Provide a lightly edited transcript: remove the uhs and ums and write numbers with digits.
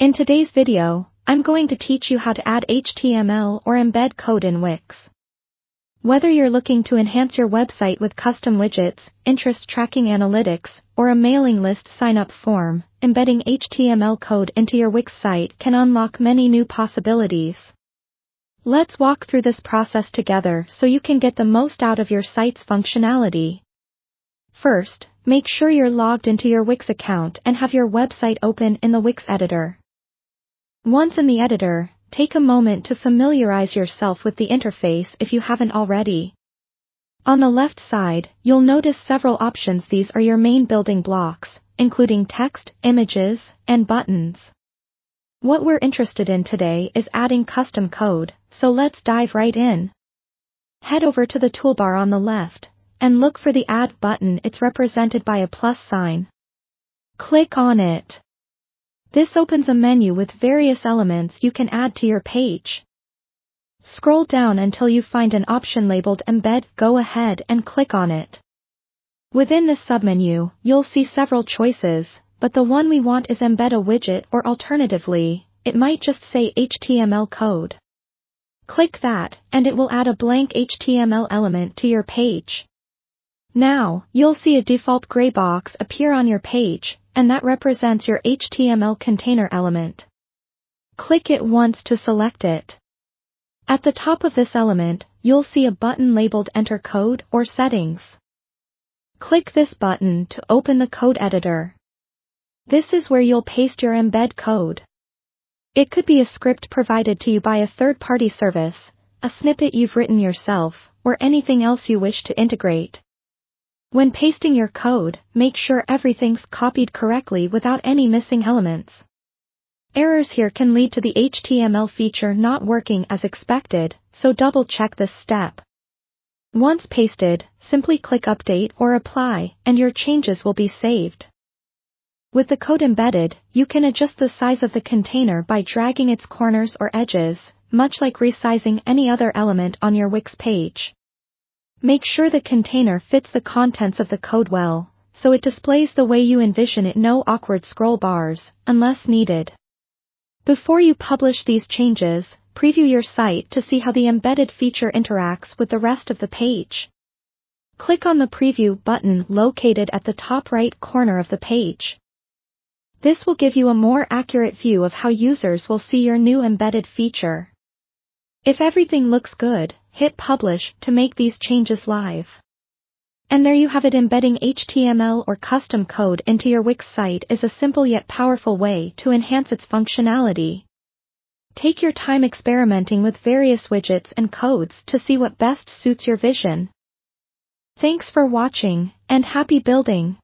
In today's video, I'm going to teach you how to add HTML or embed code in Wix. Whether you're looking to enhance your website with custom widgets, interest tracking analytics, or a mailing list sign-up form, embedding HTML code into your Wix site can unlock many new possibilities. Let's walk through this process together so you can get the most out of your site's functionality. First, make sure you're logged into your Wix account and have your website open in the Wix editor. Once in the editor, take a moment to familiarize yourself with the interface if you haven't already. On the left side, you'll notice several options. These are your main building blocks, including text, images, and buttons. What we're interested in today is adding custom code, so let's dive right in. Head over to the toolbar on the left, and look for the Add button. It's represented by a plus sign. Click on it. This opens a menu with various elements you can add to your page. Scroll down until you find an option labeled Embed. Go ahead and click on it. Within this submenu, you'll see several choices, but the one we want is Embed a widget, or alternatively, it might just say HTML code. Click that, and it will add a blank HTML element to your page. Now, you'll see a default gray box appear on your page, and that represents your HTML container element. Click it once to select it. At the top of this element, you'll see a button labeled Enter Code or Settings. Click this button to open the code editor. This is where you'll paste your embed code. It could be a script provided to you by a third-party service, a snippet you've written yourself, or anything else you wish to integrate. When pasting your code, make sure everything's copied correctly without any missing elements. Errors here can lead to the HTML feature not working as expected, so double-check this step. Once pasted, simply click Update or Apply, and your changes will be saved. With the code embedded, you can adjust the size of the container by dragging its corners or edges, much like resizing any other element on your Wix page. Make sure the container fits the contents of the code well, so it displays the way you envision it. No awkward scroll bars, unless needed. Before you publish these changes, preview your site to see how the embedded feature interacts with the rest of the page. Click on the Preview button located at the top right corner of the page. This will give you a more accurate view of how users will see your new embedded feature. If everything looks good, hit Publish to make these changes live. And there you have it. Embedding HTML or custom code into your Wix site is a simple yet powerful way to enhance its functionality. Take your time experimenting with various widgets and codes to see what best suits your vision. Thanks for watching, and happy building!